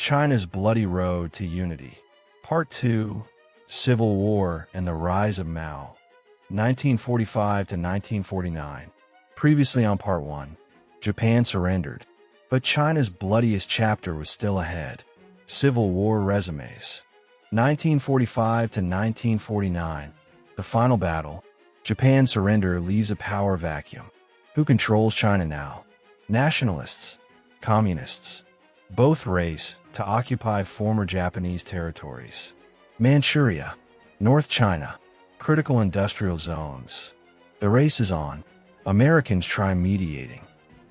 China's Bloody Road to Unity. Part 2, Civil War and the Rise of Mao, 1945 to 1949. Previously on Part 1, Japan surrendered, but China's bloodiest chapter was still ahead. Civil War resumes. 1945 to 1949. The final battle. Japan's surrender leaves a power vacuum. Who controls China now? Nationalists, communists. Both race to occupy former Japanese territories. Manchuria, North China, critical industrial zones. The race is on. Americans try mediating.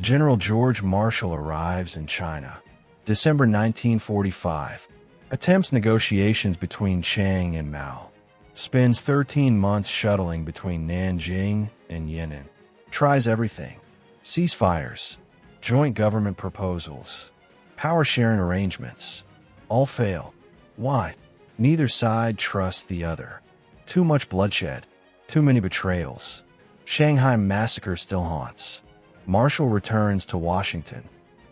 General George Marshall arrives in China. December 1945. Attempts negotiations between Chiang and Mao. Spends 13 months shuttling between Nanjing and Yan'an. Tries everything. Ceasefires. Joint government proposals. Power-sharing arrangements. All fail. Why? Neither side trusts the other. Too much bloodshed. Too many betrayals. Shanghai massacre still haunts. Marshall returns to Washington.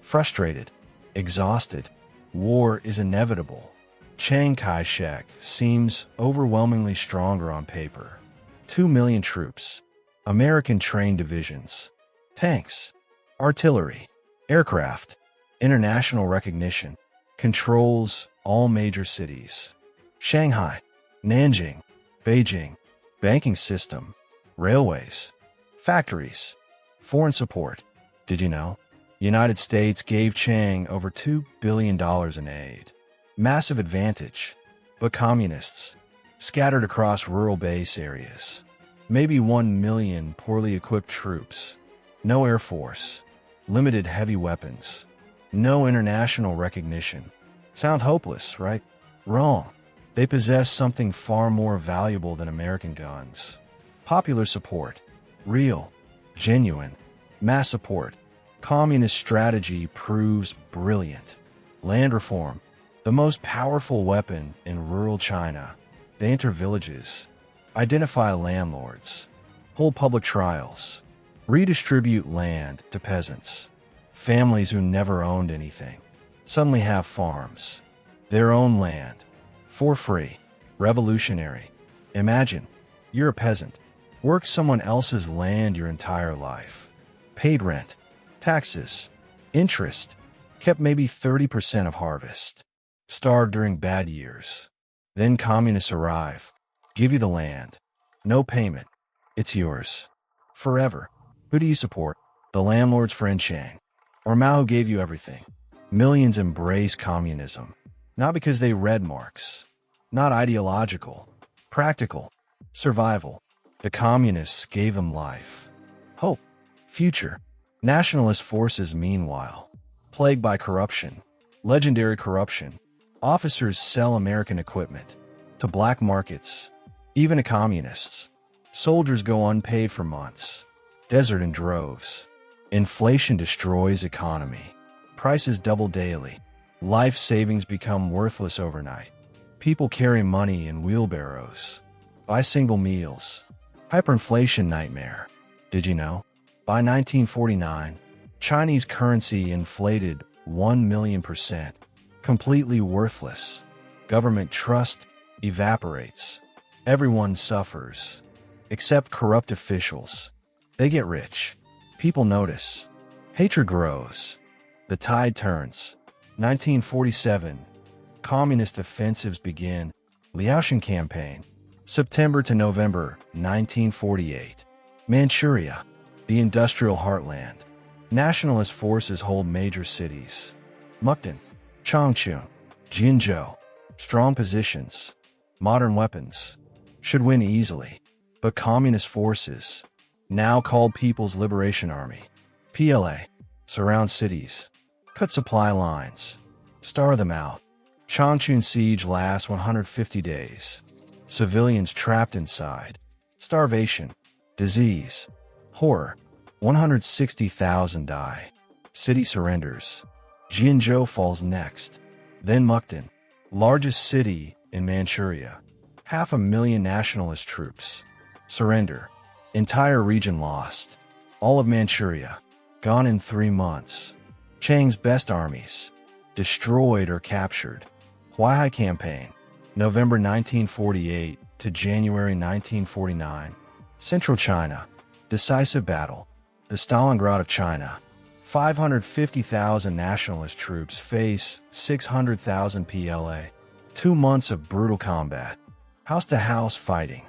Frustrated. Exhausted. War is inevitable. Chiang Kai-shek seems overwhelmingly stronger on paper. 2 million troops. American trained divisions. Tanks. Artillery. Aircraft. International recognition. Controls all major cities. Shanghai. Nanjing. Beijing. Banking system. Railways. Factories. Foreign support. Did you know? United States gave Chiang over $2 billion in aid. Massive advantage. But communists. Scattered across rural base areas. Maybe 1 million poorly equipped troops. No air force. Limited heavy weapons. No international recognition. Sound hopeless, right? Wrong. They possess something far more valuable than American guns. Popular support. Real. Genuine. Mass support. Communist strategy proves brilliant. Land reform. The most powerful weapon in rural China. They enter villages. Identify landlords. Hold public trials. Redistribute land to peasants. Families who never owned anything suddenly have farms. Their own land. For free. Revolutionary. Imagine, you're a peasant. Worked someone else's land your entire life. Paid rent. Taxes. Interest. Kept maybe 30% of harvest. Starved during bad years. Then communists arrive. Give you the land. No payment. It's yours. Forever. Who do you support? The landlord's friend Chiang. Or Mao, who gave you everything? Millions embrace communism. Not because they read Marx. Not ideological. Practical. Survival. The communists gave them life. Hope. Future. Nationalist forces, meanwhile. Plagued by corruption. Legendary corruption. Officers sell American equipment. To black markets. Even to communists. Soldiers go unpaid for months. Desert in droves. Inflation destroys economy. Prices double daily. Life savings become worthless overnight. People carry money in wheelbarrows. Buy single meals. Hyperinflation nightmare. Did you know? By 1949, Chinese currency inflated 1 million %. Completely worthless. Government trust evaporates. Everyone suffers. Except corrupt officials. They get rich. People notice. Hatred grows. The tide turns. 1947. Communist offensives begin. Liaoshen campaign. September to November 1948. Manchuria. The industrial heartland. Nationalist forces hold major cities. Mukden. Changchun. Jinzhou. Strong positions. Modern weapons. Should win easily. But communist forces, now called People's Liberation Army, PLA, surround cities, cut supply lines, starve them out. Changchun siege lasts 150 days. Civilians trapped inside. Starvation, disease, horror. 160,000 die. City surrenders. Jinzhou falls next. Then Mukden, largest city in Manchuria. 500,000 nationalist troops. Surrender. Entire region lost. All of Manchuria. Gone in 3 months. Chiang's best armies. destroyed or captured. Huaihai Campaign, November 1948 to January 1949. Central China, decisive battle. The Stalingrad of China. 550,000 nationalist troops face 600,000 PLA. 2 months of brutal combat. House-to-house fighting.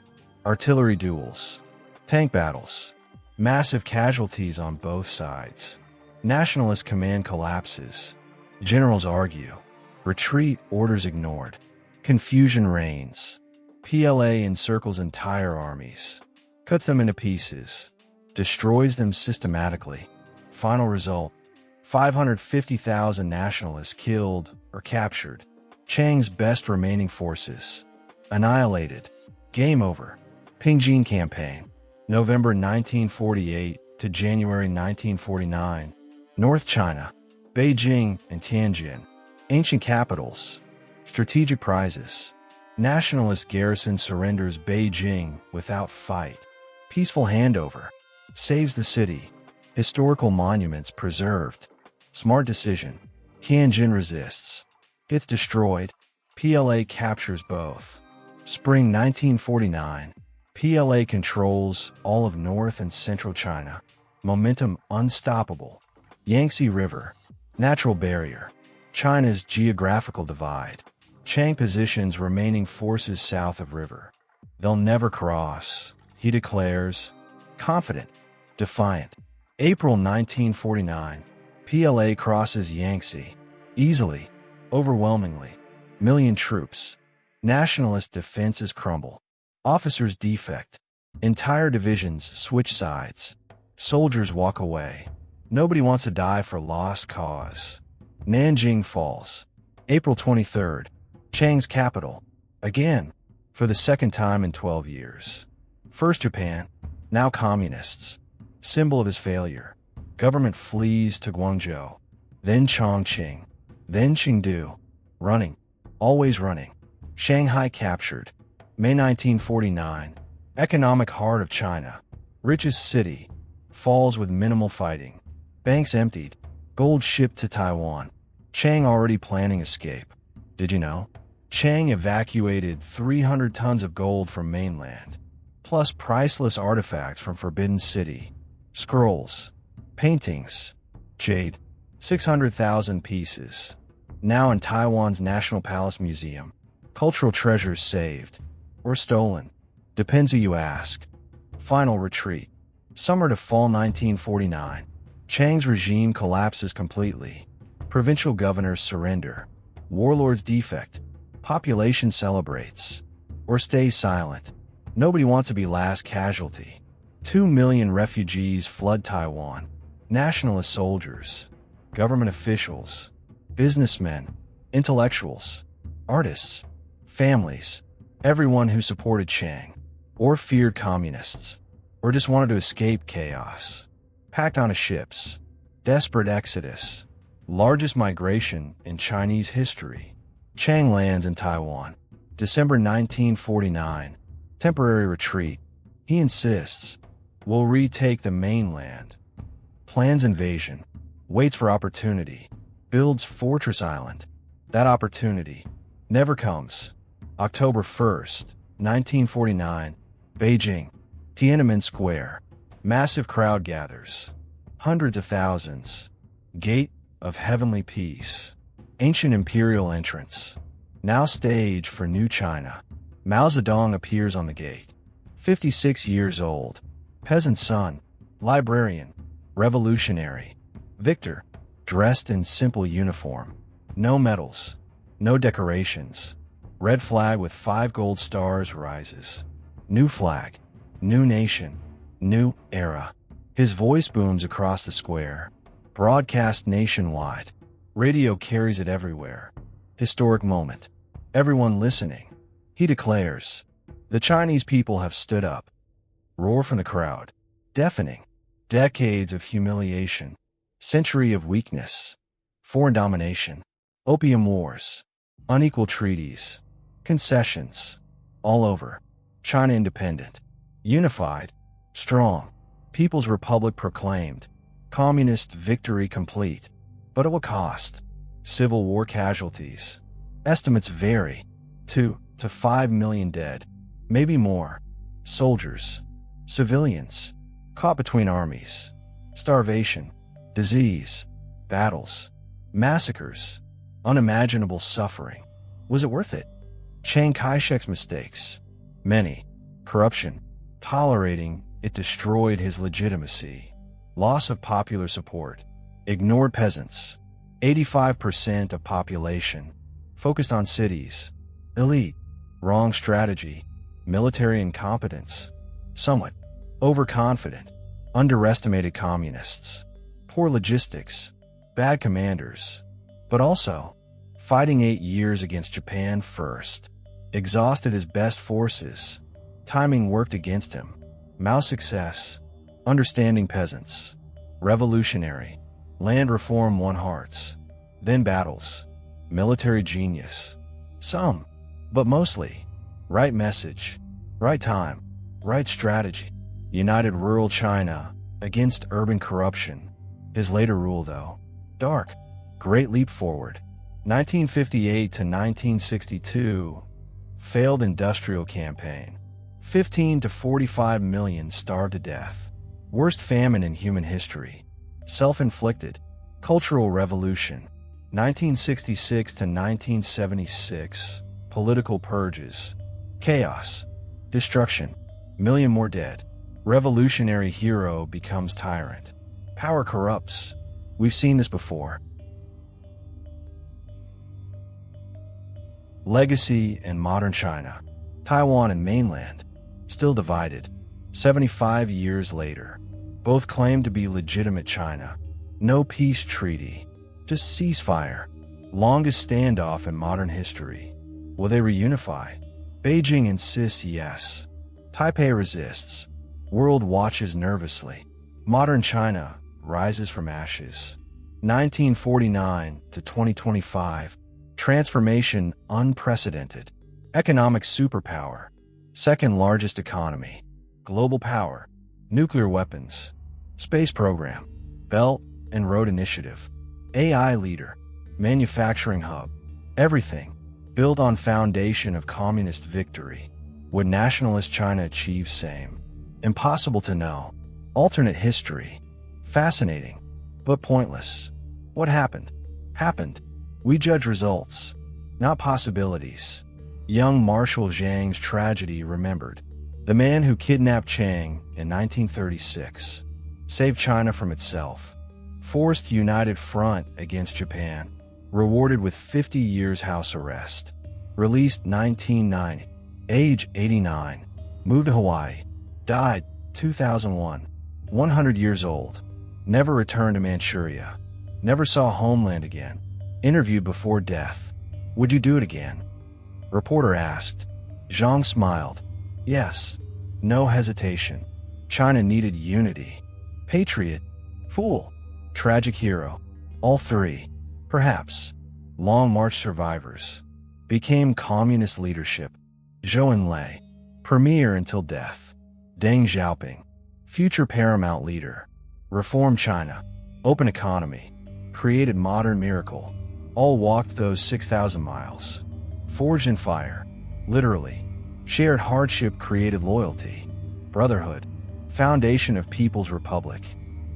Artillery duels. Tank battles. Massive casualties on both sides. Nationalist command collapses. Generals argue. Retreat orders ignored. Confusion reigns. PLA encircles entire armies. Cuts them into pieces. Destroys them systematically. Final result: 550,000 nationalists killed or captured. Chiang's best remaining forces annihilated. Game over. Nanjing Campaign, November 1948 to January 1949. North China, Beijing and Tianjin. Ancient capitals. Strategic prizes. Nationalist garrison surrenders Beijing without fight. Peaceful handover. Saves the city. Historical monuments preserved. Smart decision. Tianjin resists. Gets destroyed. PLA captures both. Spring 1949. PLA controls all of North and Central China. Momentum unstoppable. Yangtze River. Natural barrier. China's geographical divide. Chiang positions remaining forces south of river. They'll never cross, he declares. Confident. Defiant. April 1949. PLA crosses Yangtze. Easily. Overwhelmingly. Million troops. Nationalist defenses crumble. Officers defect. Entire divisions switch sides. Soldiers walk away. Nobody wants to die for lost cause. Nanjing falls. April 23rd. Chiang's capital. Again. For the second time in 12 years. First Japan. Now communists. Symbol of his failure. Government flees to Guangzhou. Then Chongqing. Then Chengdu. Running. Always running. Shanghai captured. May 1949. Economic heart of China. Richest city. Falls with minimal fighting. Banks emptied. Gold shipped to Taiwan. Chiang already planning escape. Did you know? Chiang evacuated 300 tons of gold from mainland. Plus priceless artifacts from Forbidden City. Scrolls. Paintings. Jade. 600,000 pieces. Now in Taiwan's National Palace Museum. Cultural treasures saved. Or stolen. Depends who you ask. Final retreat. Summer to fall 1949. Chiang's regime collapses completely. Provincial governors surrender. Warlords defect. Population celebrates. Or stays silent. Nobody wants to be last casualty. 2 million refugees flood Taiwan. Nationalist soldiers. Government officials. Businessmen. Intellectuals. Artists. Families. Everyone who supported Chiang. Or feared communists. Or just wanted to escape chaos. Packed onto ships. Desperate exodus. Largest migration in Chinese history. Chiang lands in Taiwan. December 1949. Temporary retreat. He insists. We'll retake the mainland. Plans invasion. Waits for opportunity. Builds Fortress Island. That opportunity never comes. October 1st, 1949. Beijing. Tiananmen Square. Massive crowd gathers. Hundreds of thousands. Gate of Heavenly Peace. Ancient imperial entrance. Now stage for New China. Mao Zedong appears on the gate. 56 years old. Peasant son. Librarian. Revolutionary. Victor. Dressed in simple uniform. No medals. No decorations. Red flag with 5 gold stars rises. New flag. New nation. New era. His voice booms across the square. Broadcast nationwide. Radio carries it everywhere. Historic moment. Everyone listening. He declares, the Chinese people have stood up. Roar from the crowd. Deafening. Decades of humiliation. Century of weakness. Foreign domination. Opium wars. Unequal treaties. Concessions. All over. China independent. Unified. Strong. People's Republic proclaimed. Communist victory complete. But at what cost? Civil War casualties. Estimates vary. 2 to 5 million dead, maybe more. Soldiers, civilians, caught between armies. Starvation, disease, battles, massacres, unimaginable suffering. Was it worth it? Chiang Kai-shek's mistakes. Many. Corruption. Tolerating it destroyed his legitimacy. Loss of popular support. Ignored peasants. 85% of population. Focused on cities. Elite. Wrong strategy. Military incompetence. Somewhat. Overconfident. Underestimated communists. Poor logistics. Bad commanders. But also, fighting 8 years against Japan first. Exhausted his best forces. Timing worked against him. Mao's success. Understanding peasants. Revolutionary. Land reform won hearts. Then battles. Military genius. Some, but mostly. Right message. Right time. Right strategy. United rural China against urban corruption. His later rule, though, dark. Great leap forward. 1958 to 1962. Failed industrial campaign. 15 to 45 million starved to death. Worst famine in human history. Self-inflicted. Cultural revolution. 1966 to 1976. Political purges. Chaos. Destruction. Million more dead. Revolutionary hero becomes tyrant. Power corrupts. We've seen this before. Legacy and modern China. Taiwan and mainland. Still divided. 75 years later. Both claim to be legitimate China. No peace treaty. Just ceasefire. Longest standoff in modern history. Will they reunify? Beijing insists yes. Taipei resists. World watches nervously. Modern China rises from ashes. 1949 to 2025. Transformation unprecedented. Economic superpower. Second largest economy. Global power. Nuclear weapons. Space program. Belt and Road Initiative. AI leader. Manufacturing hub. Everything. Built on foundation of communist victory. Would nationalist China achieve same? Impossible to know. Alternate history. Fascinating, but pointless. What happened? Happened. We judge results, not possibilities. Young Marshal Zhang's tragedy remembered. The man who kidnapped Chiang in 1936. Saved China from itself. Forced united front against Japan. Rewarded with 50 years house arrest. Released 1990. Age 89. Moved to Hawaii. Died 2001. 100 years old. Never returned to Manchuria. Never saw homeland again. Interviewed before death. Would you do it again? Reporter asked. Zhang smiled. Yes. No hesitation. China needed unity. Patriot. Fool. Tragic hero. All three. Perhaps. Long March survivors. Became communist leadership. Zhou Enlai. Premier until death. Deng Xiaoping. Future paramount leader. Reformed China. Open economy. Created modern miracle. All walked those 6,000 miles. Forged in fire. Literally. Shared hardship created loyalty. Brotherhood. Foundation of People's Republic.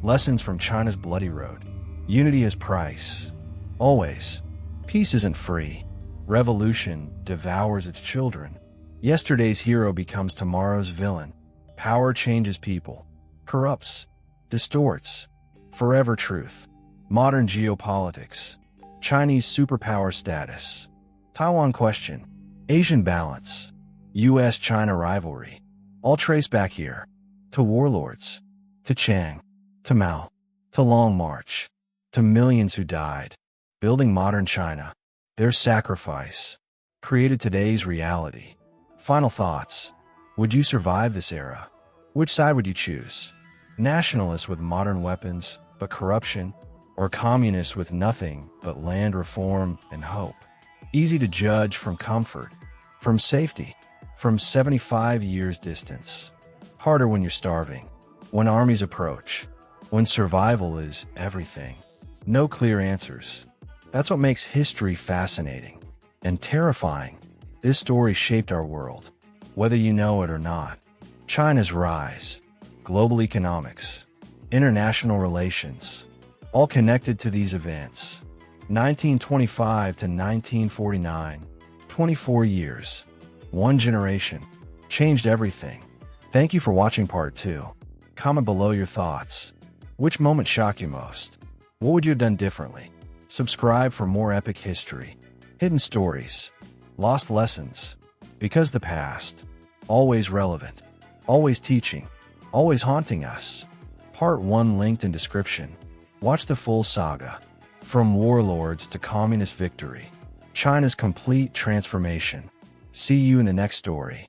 Lessons from China's bloody road. Unity as price. Always. Peace isn't free. Revolution devours its children. Yesterday's hero becomes tomorrow's villain. Power changes people. Corrupts. Distorts. Forever truth. Modern geopolitics. Chinese superpower status. Taiwan question. Asian balance. U.S.-China rivalry. All trace back here. To warlords. To Chiang. To Mao. To Long March. To millions who died. Building modern China. Their sacrifice. Created today's reality. Final thoughts. Would you survive this era? Which side would you choose? Nationalists with modern weapons, but corruption? Or communists with nothing but land reform and hope? Easy to judge from comfort, from safety, from 75 years distance. Harder when you're starving, when armies approach, when survival is everything. No clear answers. That's what makes history fascinating and terrifying. This story shaped our world, whether you know it or not. China's rise, global economics, international relations, all connected to these events. 1925 to 1949, 24 years, one generation, changed everything. Thank you for watching part 2. Comment below your thoughts. Which moment shocked you most? What would you have done differently? Subscribe for more epic history, hidden stories, lost lessons, because the past, always relevant, always teaching, always haunting us. Part 1 linked in description. Watch the full saga. From warlords to communist victory. China's complete transformation. See you in the next story.